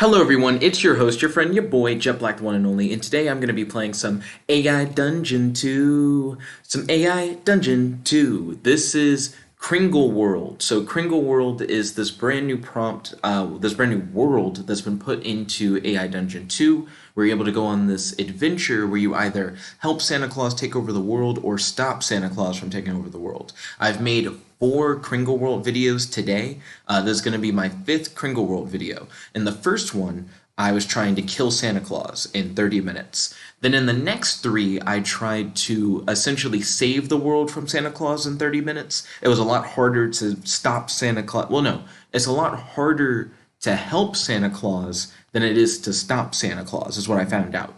Hello everyone, it's your host, your friend, your boy, Jet Black the one and only, and today I'm going to be playing some AI Dungeon 2. Some AI Dungeon 2. This is Kringle World. So Kringle World is this brand new prompt, this brand new world that's been put into AI Dungeon 2, where you're able to go on this adventure where you either help Santa Claus take over the world or stop Santa Claus from taking over the world. I've made 4 Kringle World videos today. This is going to be my 5th Kringle World video. In the first one, I was trying to kill Santa Claus in 30 minutes. Then in the next 3, I tried to essentially save the world from Santa Claus in 30 minutes. It was a lot harder to stop Santa Claus. Well, no, it's a lot harder to help Santa Claus than it is to stop Santa Claus, is what I found out.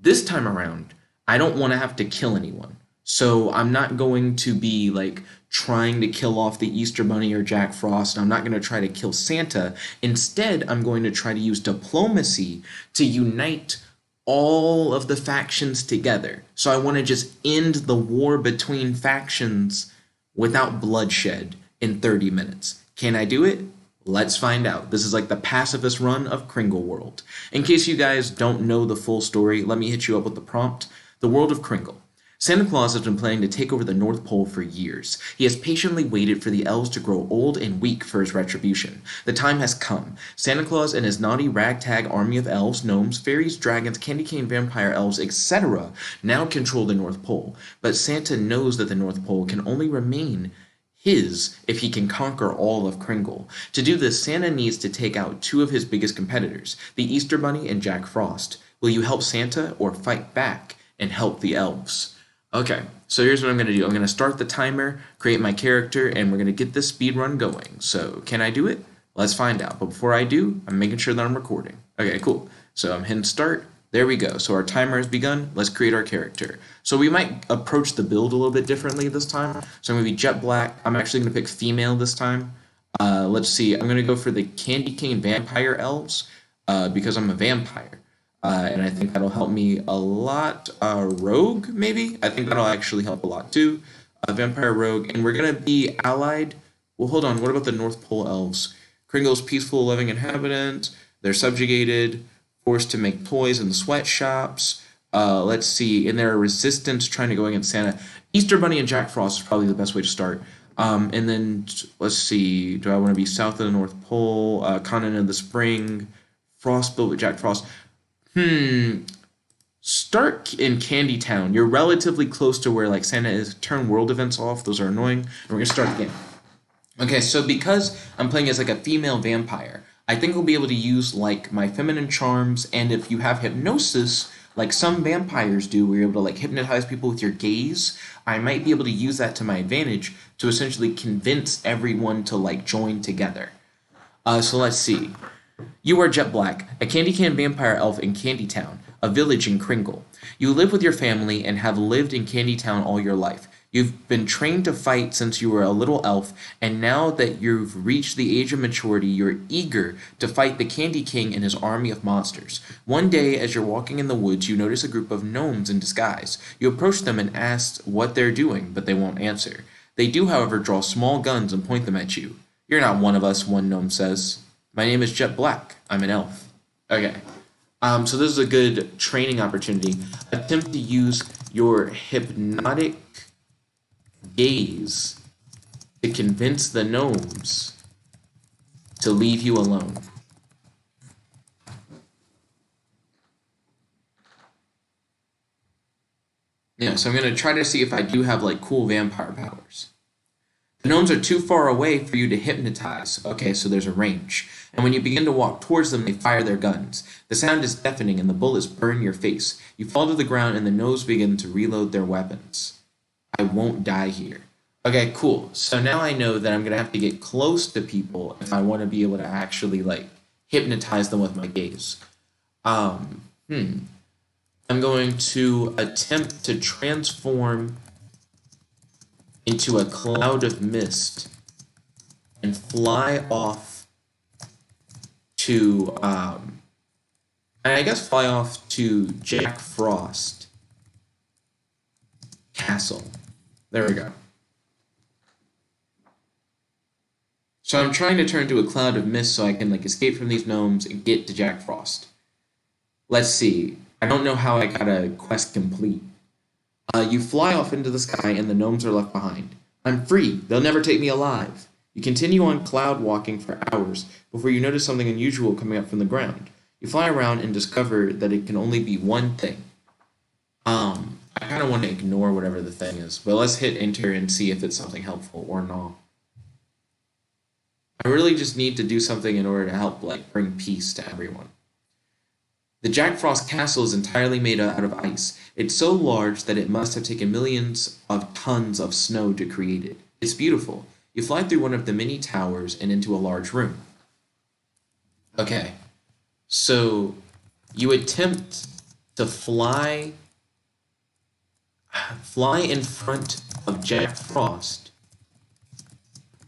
This time around, I don't want to have to kill anyone. So I'm not going to be like trying to kill off the Easter Bunny or Jack Frost. I'm not going to try to kill Santa. Instead, I'm going to try to use diplomacy to unite all of the factions together. So I want to just end the war between factions without bloodshed in 30 minutes. Can I do it? Let's find out. This is like the pacifist run of Kringle World. In case you guys don't know the full story, let me hit you up with the prompt. The world of Kringle. Santa Claus has been planning to take over the North Pole for years. He has patiently waited for the elves to grow old and weak for his retribution. The time has come. Santa Claus and his naughty ragtag army of elves, gnomes, fairies, dragons, Candycane Vampire Elves, etc. now control the North Pole. But Santa knows that the North Pole can only remain his if he can conquer all of Kringle. To do this, Santa needs to take out 2 of his biggest competitors, the Easter Bunny and Jack Frost. Will you help Santa or fight back and help the elves? Okay, so here's what I'm going to do. I'm going to start the timer, create my character, and we're going to get this speed run going. So can I do it? Let's find out. But before I do, I'm making sure that I'm recording. Okay, cool. So I'm hitting start. There we go. So our timer has begun. Let's create our character. So we might approach the build a little bit differently this time. So I'm going to be Jet Black. I'm actually going to pick female this time. Let's see. I'm going to go for the Candycane Vampire Elves because I'm a vampire. And I think that'll help me a lot. Rogue, maybe? I think that'll actually help a lot too. Vampire Rogue. And we're going to be allied. Well, hold on. What about the North Pole Elves? Kringle's peaceful, loving inhabitants. They're subjugated, forced to make toys in the sweatshops. Let's see. And they're resistance trying to go against Santa. Easter Bunny and Jack Frost is probably the best way to start. And then, let's see. Do I want to be south of the North Pole? Continent of the Spring. Frostbuilt with Jack Frost. Start in Candy Town. You're relatively close to where like Santa is. Turn world events off. Those are annoying. And we're gonna start again. Okay, so because I'm playing as like a female vampire, I think we'll be able to use like my feminine charms, and if you have hypnosis, like some vampires do, where you're able to like hypnotize people with your gaze, I might be able to use that to my advantage to essentially convince everyone to like join together. So let's see. You are Jet Black, a Candycane Vampire Elf in Candy Town, a village in Kringle. You live with your family and have lived in Candy Town all your life. You've been trained to fight since you were a little elf, and now that you've reached the age of maturity, you're eager to fight the Candy King and his army of monsters. One day, as you're walking in the woods, you notice a group of gnomes in disguise. You approach them and ask what they're doing, but they won't answer. They do, however, draw small guns and point them at you. You're not one of us, one gnome says. My name is Jet Black. I'm an elf. Okay. So this is a good training opportunity. Attempt to use your hypnotic gaze to convince the gnomes to leave you alone. Yeah, so I'm going to try to see if I do have like cool vampire powers. The gnomes are too far away for you to hypnotize. Okay, so there's a range. And when you begin to walk towards them, they fire their guns. The sound is deafening and the bullets burn your face. You fall to the ground and the gnomes begin to reload their weapons. I won't die here. Okay, cool. So now I know that I'm going to have to get close to people if I want to be able to actually, like, hypnotize them with my gaze. I'm going to attempt to transform into a cloud of mist and fly off to, fly off to Jack Frost Castle. There we go. So I'm trying to turn to a cloud of mist so I can like escape from these gnomes and get to Jack Frost. Let's see. I don't know how I got a quest complete. You fly off into the sky and the gnomes are left behind. I'm free. They'll never take me alive. You continue on cloud walking for hours before you notice something unusual coming up from the ground. You fly around and discover that it can only be one thing. I kind of want to ignore whatever the thing is, but let's hit enter and see if it's something helpful or not. I really just need to do something in order to help, like, bring peace to everyone. The Jack Frost castle is entirely made out of ice. It's so large that it must have taken millions of tons of snow to create it. It's beautiful. You fly through one of the many towers and into a large room. Okay, so you attempt to fly in front of Jack Frost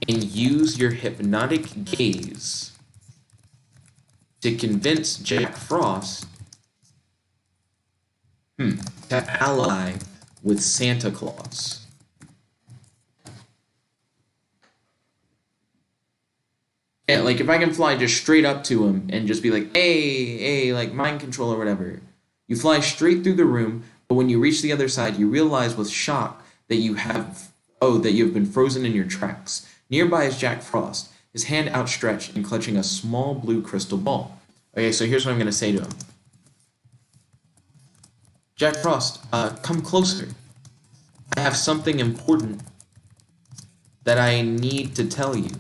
and use your hypnotic gaze to convince Jack Frost to ally with Santa Claus. Yeah, like if I can fly just straight up to him and just be like, hey, like mind control or whatever. You fly straight through the room, but when you reach the other side, you realize with shock that you have been frozen in your tracks. Nearby is Jack Frost, his hand outstretched and clutching a small blue crystal ball. Okay, so here's what I'm going to say to him. Jack Frost, come closer. I have something important that I need to tell you.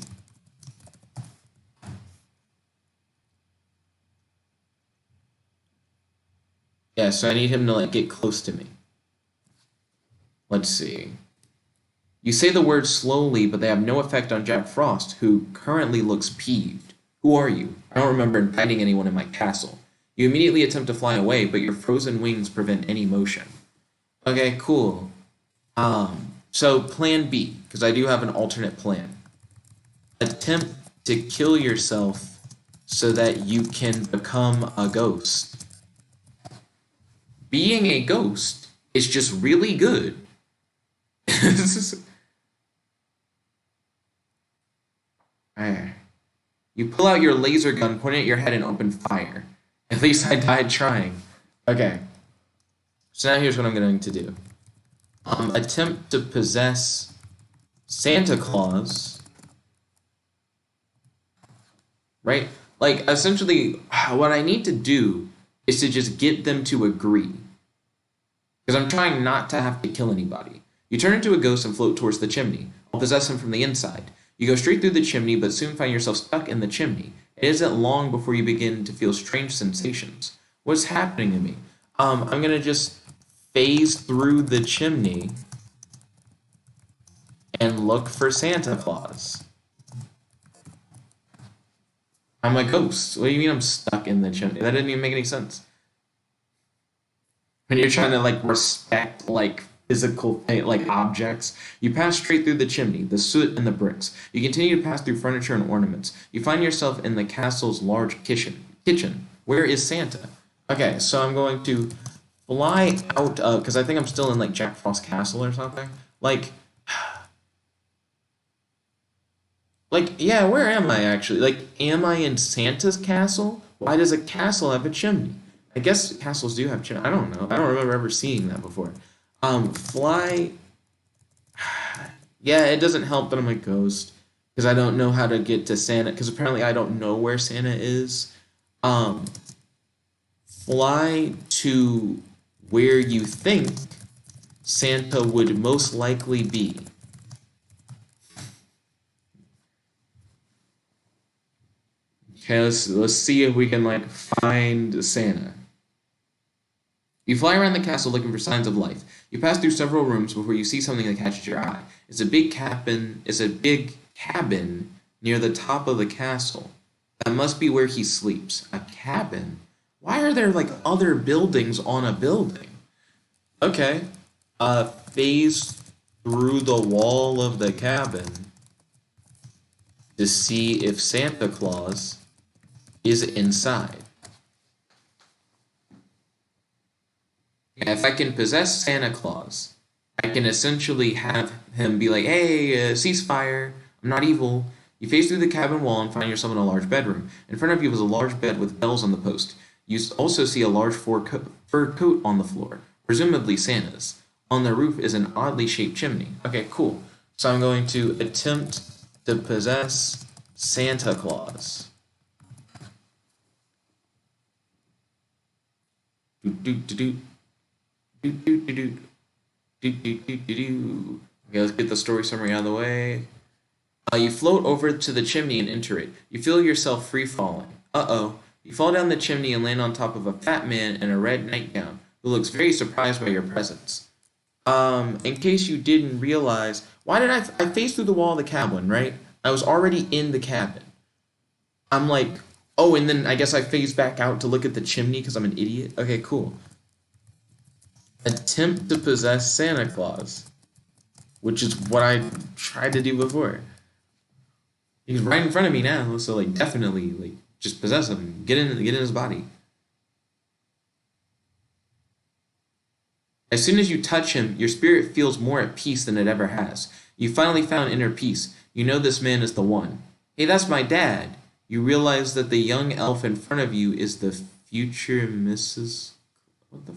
Yeah, so I need him to, like, get close to me. Let's see. You say the words slowly, but they have no effect on Jack Frost, who currently looks peeved. Who are you? I don't remember inviting anyone in my castle. You immediately attempt to fly away, but your frozen wings prevent any motion. Okay, cool. So plan B, because I do have an alternate plan. Attempt to kill yourself so that you can become a ghost. Being a ghost is just really good. You pull out your laser gun, point it at your head, and open fire. At least I died trying. Okay. So now here's what I'm going to do. Attempt to possess Santa Claus. Right? Like, essentially, what I need to do is to just get them to agree. Because I'm trying not to have to kill anybody. You turn into a ghost and float towards the chimney. I'll possess him from the inside. You go straight through the chimney, but soon find yourself stuck in the chimney. It isn't long before you begin to feel strange sensations. What's happening to me? I'm going to just phase through the chimney and look for Santa Claus. I'm a ghost. What do you mean I'm stuck in the chimney? That didn't even make any sense. When you're trying to, like, respect, like, physical, like, objects, you pass straight through the chimney, the soot and the bricks. You continue to pass through furniture and ornaments. You find yourself in the castle's large kitchen. Where is Santa? Okay, so I'm going to fly out of, because I think I'm still in, like, Jack Frost Castle or something. Like, yeah, where am I actually? Like, am I in Santa's castle? Why does a castle have a chimney? I guess castles do have chimneys. I don't know. I don't remember ever seeing that before. Fly. Yeah, it doesn't help that I'm a ghost because I don't know how to get to Santa. Because apparently I don't know where Santa is. Fly to where you think Santa would most likely be. Okay, let's see if we can, like, find Santa. You fly around the castle looking for signs of life. You pass through several rooms before you see something that catches your eye. It's a big cabin near the top of the castle. That must be where he sleeps. A cabin? Why are there, like, other buildings on a building? Okay. Phase through the wall of the cabin to see if Santa Claus is inside. If I can possess Santa Claus, I can essentially have him be like, hey, ceasefire, I'm not evil. You phase through the cabin wall and find yourself in a large bedroom. In front of you is a large bed with bells on the post. You also see a large fur coat on the floor, presumably Santa's. On the roof is an oddly shaped chimney. Okay, cool. So I'm going to attempt to possess Santa Claus. Okay, let's get the story summary out of the way. You float over to the chimney and enter it. You feel yourself free falling. Uh-oh. You fall down the chimney and land on top of a fat man in a red nightgown who looks very surprised by your presence. In case you didn't realize, why did I phased through the wall of the cabin, right? I was already in the cabin. I'm like, oh, and then I guess I phased back out to look at the chimney because I'm an idiot. Okay, cool. Attempt to possess Santa Claus, which is what I tried to do before. He's right in front of me now, so like definitely like just possess him. Get in his body. As soon as you touch him, your spirit feels more at peace than it ever has. You finally found inner peace. You know this man is the one. Hey, that's my dad. You realize that the young elf in front of you is the future Mrs. What the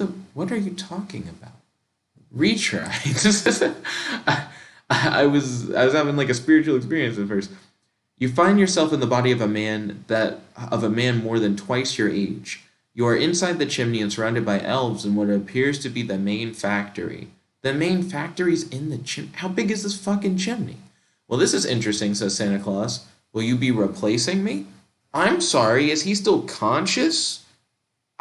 fuck? What are you talking about? Retry. I was having like a spiritual experience at first. You find yourself in the body of a man more than twice your age. You are inside the chimney and surrounded by elves in what appears to be the main factory. The main factory's in the chimney. How big is this fucking chimney? Well, this is interesting, says Santa Claus. Will you be replacing me? I'm sorry, is he still conscious?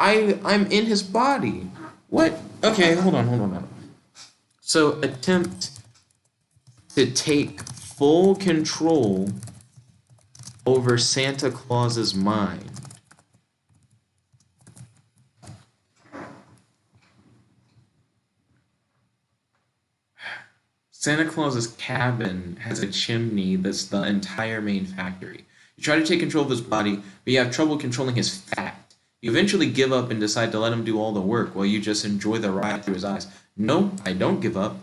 I'm in his body. What? Okay, hold on. So attempt to take full control over Santa Claus's mind. Santa Claus's cabin has a chimney that's the entire main factory. You try to take control of his body, but you have trouble controlling his fat. You eventually give up and decide to let him do all the work while you just enjoy the ride through his eyes. No, I don't give up.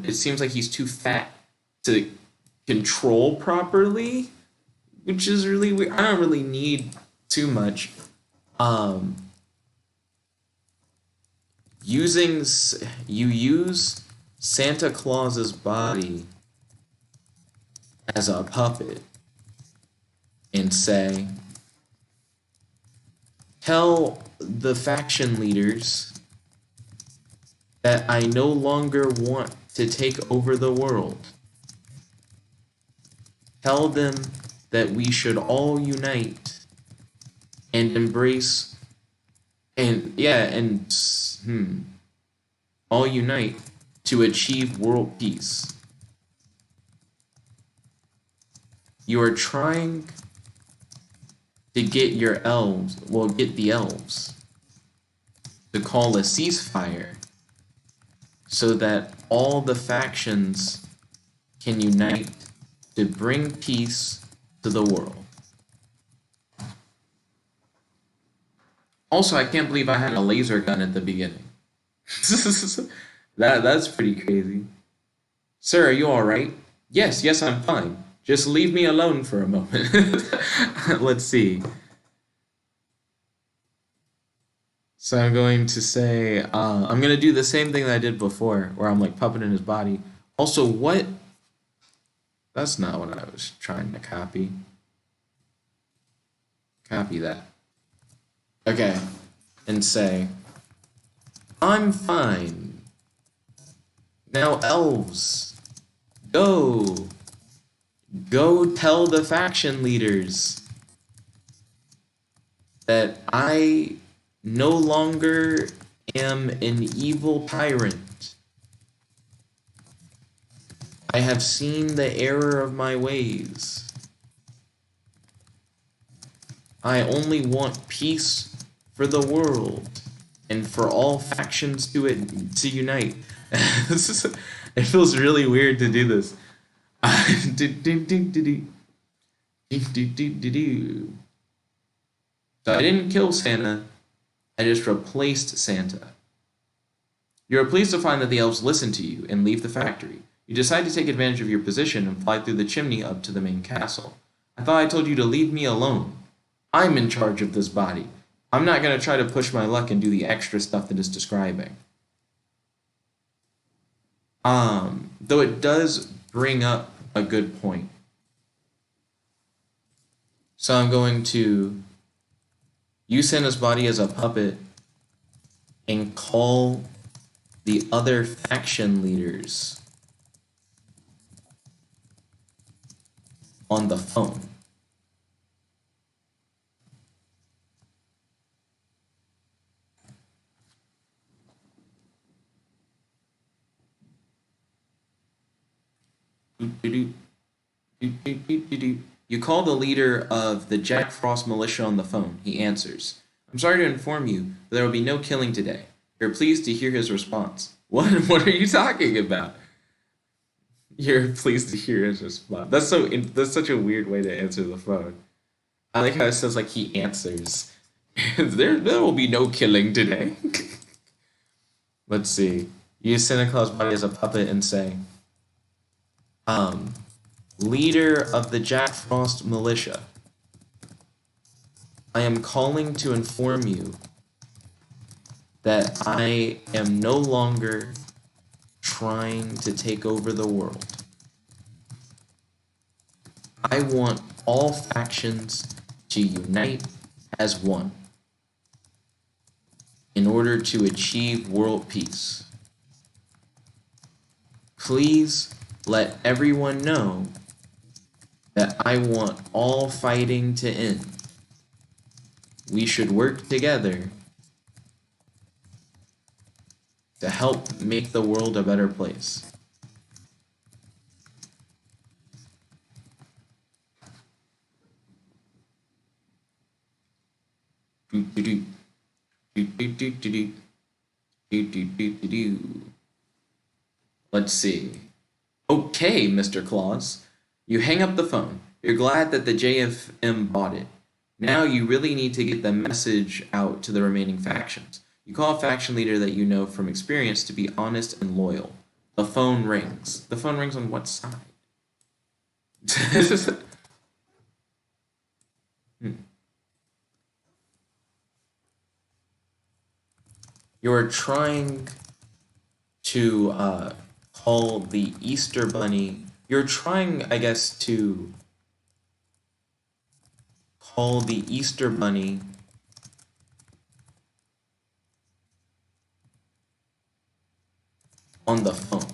It seems like he's too fat to control properly, which is really weird. I don't really need too much. You use Santa Claus's body as a puppet and say, tell the faction leaders that I no longer want to take over the world. Tell them that we should all unite and embrace all unite to achieve world peace. You are trying to get the elves to call a ceasefire so that all the factions can unite to bring peace to the world. Also, I can't believe I had a laser gun at the beginning. That's pretty crazy. Sir, are you alright? Yes, I'm fine. Just leave me alone for a moment. Let's see. So I'm going to say, I'm going to do the same thing that I did before, where I'm like puppeting his body. Also, what? That's not what I was trying to copy. Copy that. Okay. And say, I'm fine. Now, elves, go. Go tell the faction leaders that I no longer am an evil tyrant. I have seen the error of my ways. I only want peace for the world and for all factions to unite. It feels really weird to do this. So I didn't kill Santa, I just replaced Santa. You are pleased to find that the elves listen to you and leave the factory. You decide to take advantage of your position and fly through the chimney up to the main castle. I thought I told you to leave me alone. I'm in charge of this body. I'm not going to try to push my luck and do the extra stuff that it's describing. Though it does bring up a good point. So I'm going to use Santa's body as a puppet and call the other faction leaders on the phone. You call the leader of the Jack Frost militia on the phone. He answers. I'm sorry to inform you, but there will be no killing today. You're pleased to hear his response. What? What are you talking about? You're pleased to hear his response. That's such a weird way to answer the phone. I like how it says like he answers. there will be no killing today. Let's see. Use Santa Claus' body as a puppet and say, leader of the Jack Frost militia, I am calling to inform you that I am no longer trying to take over the world. I want all factions to unite as one in order to achieve world peace. Please let everyone know that I want all fighting to end. We should work together to help make the world a better place. Let's see. Okay, Mr. Claus. You hang up the phone. You're glad that the JFM bought it. Now you really need to get the message out to the remaining factions. You call a faction leader that you know from experience to be honest and loyal. The phone rings. The phone rings on what side? You're trying to call the Easter Bunny. You're trying, I guess, to call the Easter Bunny on the phone.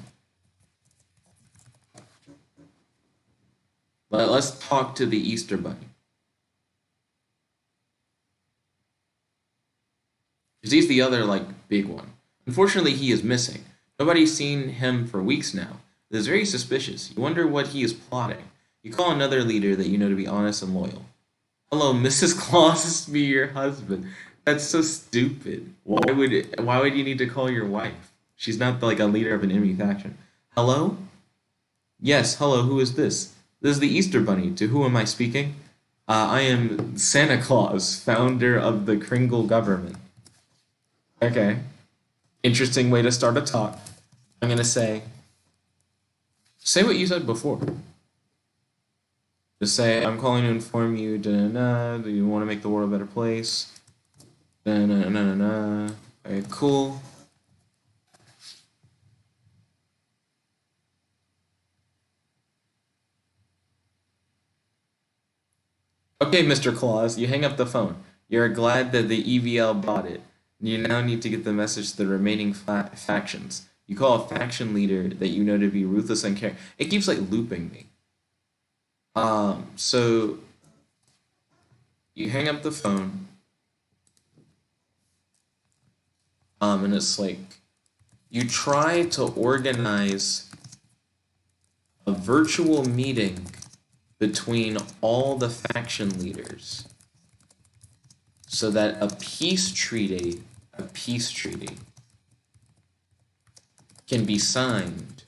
But let's talk to the Easter Bunny. Because he's the other, big one. Unfortunately, he is missing. Nobody's seen him for weeks now. It is very suspicious. You wonder what he is plotting. You call another leader that you know to be honest and loyal. Hello, Mrs. Claus is me, your husband. That's so stupid. Why would you need to call your wife? She's not like a leader of an enemy faction. Hello? Yes, hello, who is this? This is the Easter Bunny. To whom am I speaking? I am Santa Claus, founder of the Kringle government. Okay. Interesting way to start a talk. I'm gonna say what you said before. Just say, I'm calling to inform you, da-na-na, do you want to make the world a better place? Da-na-na-na-na. Okay, cool. Okay, Mr. Claus, you hang up the phone. You're glad that the EVL bought it. You now need to get the message to the remaining factions. You call a faction leader that you know to be ruthless and care. It keeps looping me. So you hang up the phone. And it's you try to organize a virtual meeting between all the faction leaders so that a peace treaty can be signed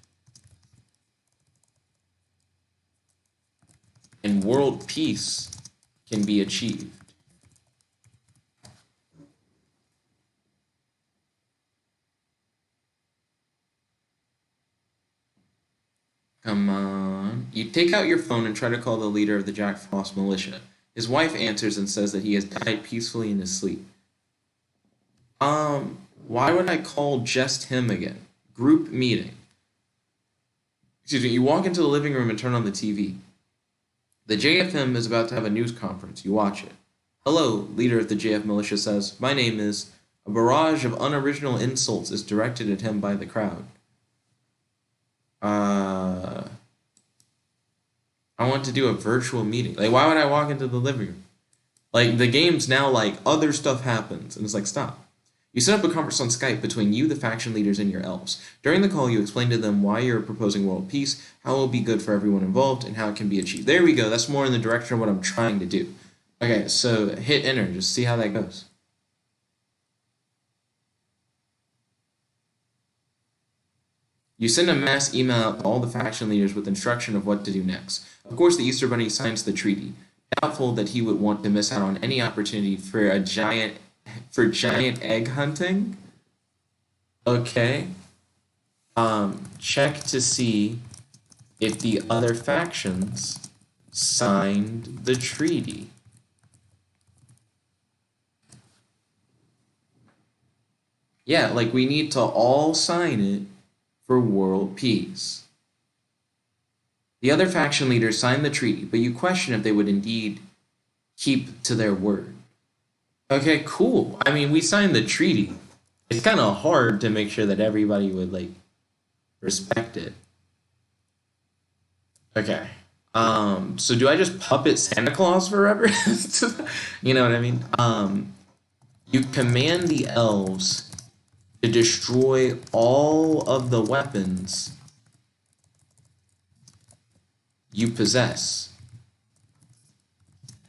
and world peace can be achieved. Come on. You take out your phone and try to call the leader of the Jack Frost militia. His wife answers and says that he has died peacefully in his sleep. Why would I call just him again? Group meeting. Excuse me, you walk into the living room and turn on the TV. The JFM is about to have a news conference. You watch it. Hello, leader of the JF militia says. My name is... A barrage of unoriginal insults is directed at him by the crowd. I want to do a virtual meeting. Like, why would I walk into the living room? Like, the game's now like, other stuff happens. And it's like, stop. You set up a conference on Skype between you, the faction leaders, and your elves. During the call, you explain to them why you're proposing world peace, how it will be good for everyone involved, and how it can be achieved. There we go. That's more in the direction of what I'm trying to do. Okay, so hit enter. Just see how that goes. You send a mass email out to all the faction leaders with instruction of what to do next. Of course, the Easter Bunny signs the treaty, doubtful that he would want to miss out on any opportunity for giant egg hunting. Okay. Check to see if the other factions signed the treaty. Yeah, like we need to all sign it for world peace. The other faction leaders signed the treaty, but you question if they would indeed keep to their word. Okay, cool. I mean, we signed the treaty. It's kind of hard to make sure that everybody would, like, respect it. Okay. So do I just puppet Santa Claus forever? You know what I mean? You command the elves to destroy all of the weapons you possess,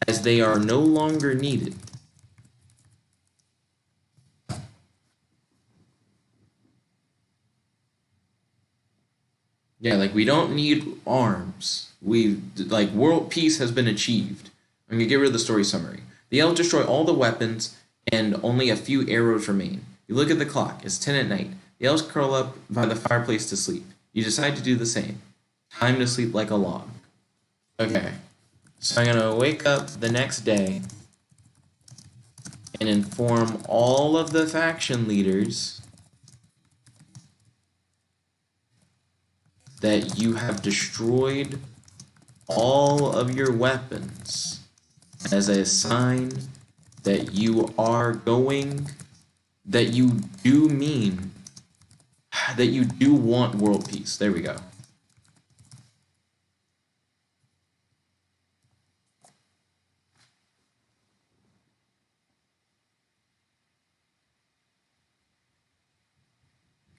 as they are no longer needed. Yeah, like we don't need arms. Like world peace has been achieved. I'm gonna get rid of the story summary. The elves destroy all the weapons and only a few arrows remain. You look at the clock. It's 10 at night. The elves curl up by the fireplace to sleep. You decide to do the same. Time to sleep like a log. Okay. So I'm going to wake up the next day and inform all of the faction leaders that you have destroyed all of your weapons as a sign that you are going... that you do mean, that you do want world peace. There we go.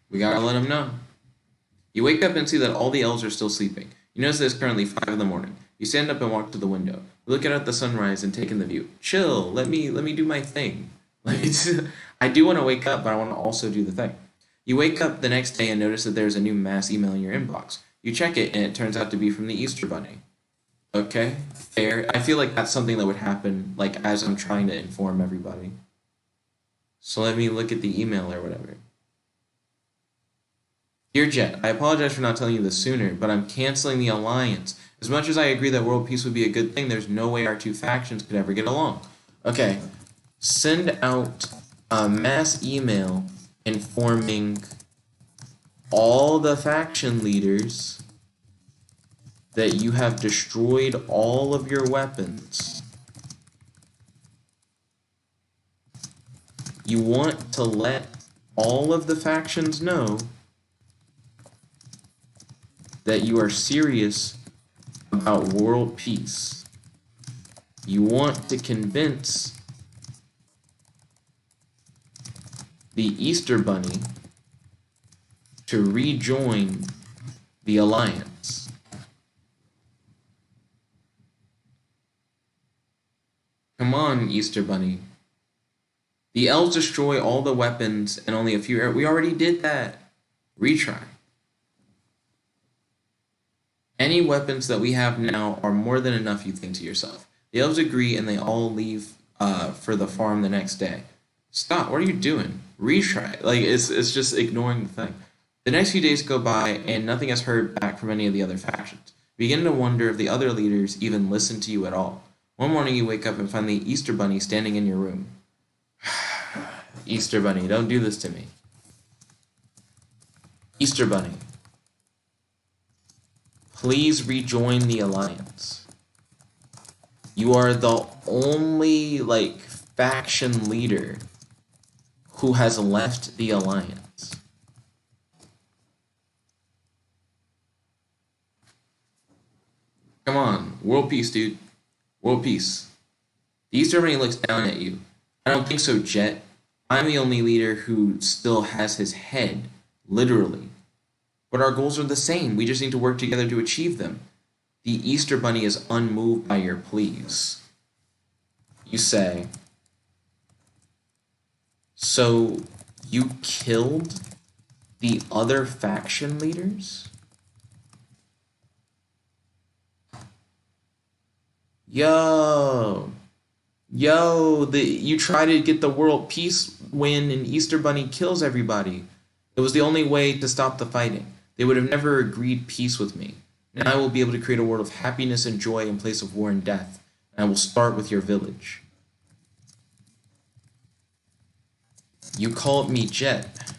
We gotta let them know. You wake up and see that all the elves are still sleeping. You notice that it's currently 5 in the morning. You stand up and walk to the window. You look out at the sunrise and take in the view. Chill, let me do my thing. Like, I do want to wake up, but I want to also do the thing. You wake up the next day and notice that there's a new mass email in your inbox. You check it, and it turns out to be from the Easter Bunny. Okay, fair. I feel like that's something that would happen, like, as I'm trying to inform everybody. So let me look at the email or whatever. Dear Jet, I apologize for not telling you this sooner, but I'm canceling the alliance. As much as I agree that world peace would be a good thing, there's no way our two factions could ever get along. Okay. Send out a mass email informing all the faction leaders that you have destroyed all of your weapons. You want to let all of the factions know that you are serious about world peace. You want to convince the Easter Bunny to rejoin the alliance. Come on, Easter Bunny. The elves destroy all the weapons and only a few... We already did that. Retry. Any weapons that we have now are more than enough, you think to yourself. The elves agree and they all leave for the farm the next day. Stop, what are you doing? Retry. Like, it's just ignoring the thing. The next few days go by, and nothing is heard back from any of the other factions. You begin to wonder if the other leaders even listen to you at all. One morning you wake up and find the Easter Bunny standing in your room. Easter Bunny, don't do this to me. Easter Bunny, please rejoin the Alliance. You are the only, faction leader who has left the Alliance. Come on, world peace, dude. World peace. The Easter Bunny looks down at you. I don't think so, Jet. I'm the only leader who still has his head, literally. But our goals are the same. We just need to work together to achieve them. The Easter Bunny is unmoved by your pleas. You say, so you killed the other faction leaders? Yo, you try to get the world peace win and Easter Bunny kills everybody. It was the only way to stop the fighting. They would have never agreed peace with me. Now I will be able to create a world of happiness and joy in place of war and death. And I will start with your village. You called me Jet.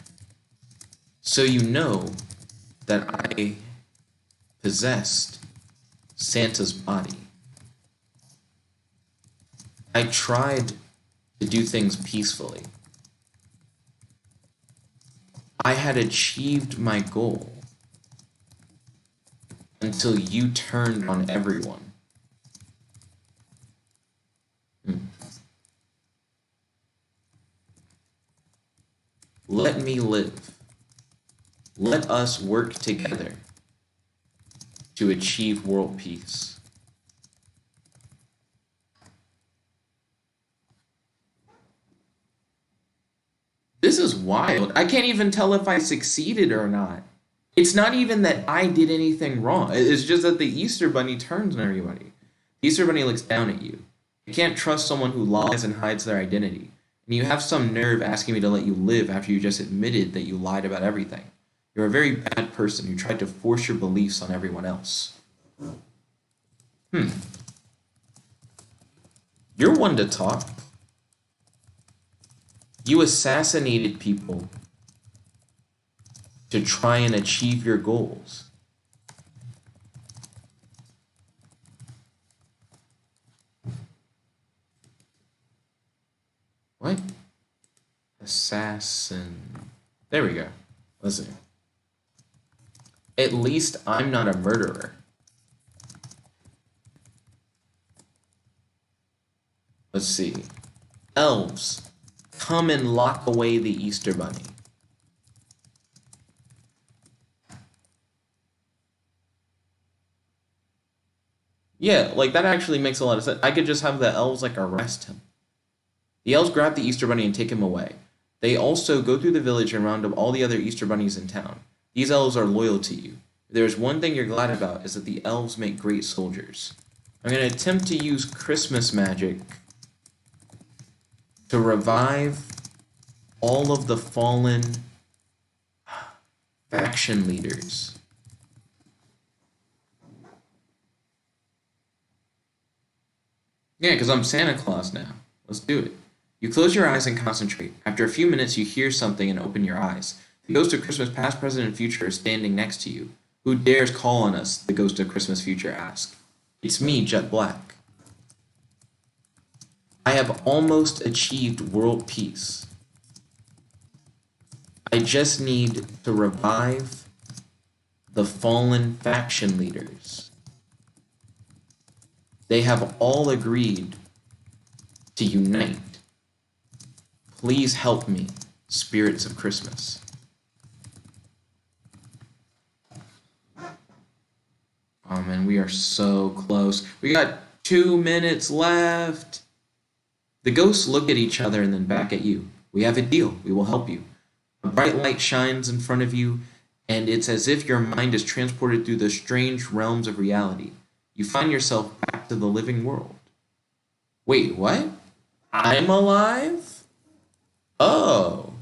So you know that I possessed Santa's body. I tried to do things peacefully. I had achieved my goal until you turned on everyone. Let me live. Let us work together to achieve world peace. This is wild. I can't even tell if I succeeded or not. It's not even that I did anything wrong. It's just that the Easter Bunny turns on everybody. The Easter Bunny looks down at you. You can't trust someone who lies and hides their identity. And you have some nerve asking me to let you live after you just admitted that you lied about everything. You're a very bad person who tried to force your beliefs on everyone else. You're one to talk. You assassinated people to try and achieve your goals. What? Assassin. There we go. Let's see. At least I'm not a murderer. Let's see. Elves, come and lock away the Easter Bunny. Yeah, that actually makes a lot of sense. I could just have the elves arrest him. The elves grab the Easter Bunny and take him away. They also go through the village and round up all the other Easter Bunnies in town. These elves are loyal to you. If there's one thing you're glad about is that the elves make great soldiers. I'm going to attempt to use Christmas magic to revive all of the fallen faction leaders. Yeah, because I'm Santa Claus now. Let's do it. You close your eyes and concentrate. After a few minutes, you hear something and open your eyes. The ghost of Christmas past, present, and future is standing next to you. Who dares call on us? The ghost of Christmas future asks. It's me, Jet Black. I have almost achieved world peace. I just need to revive the fallen faction leaders. They have all agreed to unite. Please help me, spirits of Christmas. Oh man, we are so close. We got 2 minutes left. The ghosts look at each other and then back at you. We have a deal. We will help you. A bright light shines in front of you, and it's as if your mind is transported through the strange realms of reality. You find yourself back to the living world. Wait, what? I'm alive? Oh.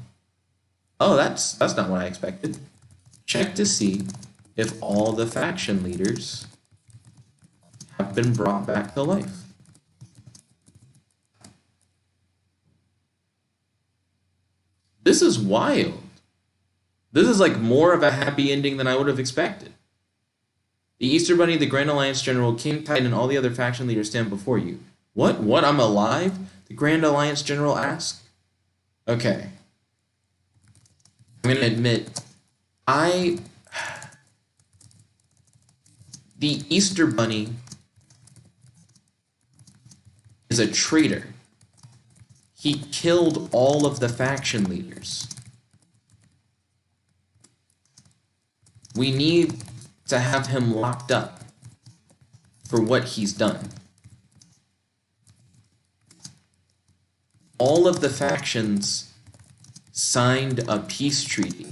Oh, that's not what I expected. check to see if all the faction leaders have been brought back to life. This is wild. This is like more of a happy ending than I would have expected. The Easter Bunny, the Grand Alliance General, King Titan, and all the other faction leaders stand before you. What? What? I'm alive? The Grand Alliance General asked. Okay. I'm going to admit, the Easter Bunny is a traitor. He killed all of the faction leaders. We need to have him locked up for what he's done. All of the factions signed a peace treaty.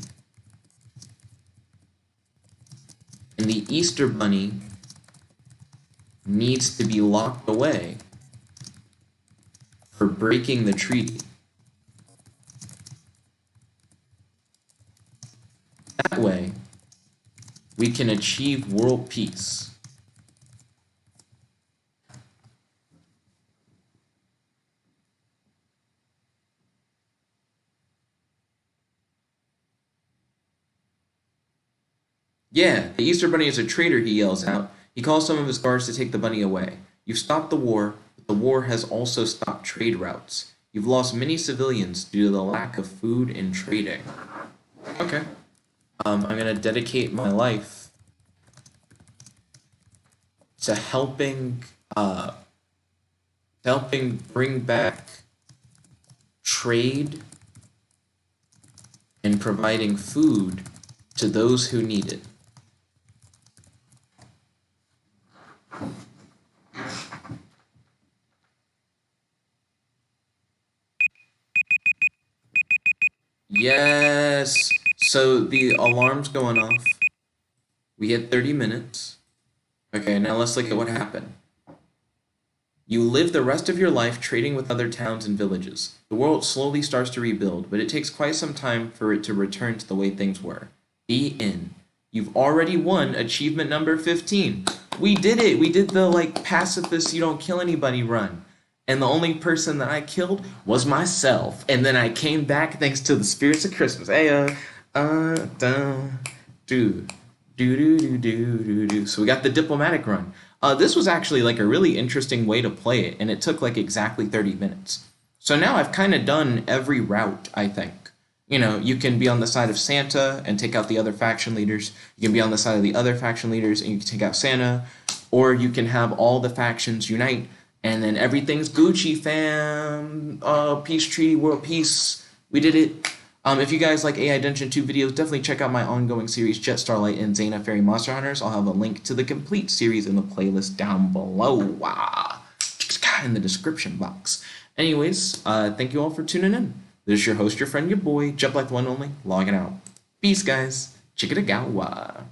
And the Easter Bunny needs to be locked away for breaking the treaty. That way, we can achieve world peace. Yeah, the Easter Bunny is a traitor, he yells out. He calls some of his guards to take the bunny away. You've stopped the war, but the war has also stopped trade routes. You've lost many civilians due to the lack of food and trading. Okay. I'm going to dedicate my life to helping bring back trade and providing food to those who need it. Yes. So the alarm's going off. We hit 30 minutes. Okay, now let's look at what happened. You live the rest of your life trading with other towns and villages. The world slowly starts to rebuild, but it takes quite some time for it to return to the way things were. The end. You've already won achievement number 15. We did it. We did the pacifist, you don't kill anybody run. And the only person that I killed was myself. And then I came back thanks to the spirits of Christmas. Hey, So we got the diplomatic run. This was actually a really interesting way to play it, and it took exactly 30 minutes. So now I've kind of done every route, I think. You can be on the side of Santa and take out the other faction leaders. You can be on the side of the other faction leaders and you can take out Santa. Or you can have all the factions unite and then everything's Gucci, fam. Peace treaty, world peace. We did it. If you guys like AI Dungeon 2 videos, definitely check out my ongoing series, Jet Starlight and Xena Fairy Monster Hunters. I'll have a link to the complete series in the playlist down below in the description box. Anyways, thank you all for tuning in. This is your host, your friend, your boy, Jet Black the One Only, logging out. Peace, guys. Chickadagawa.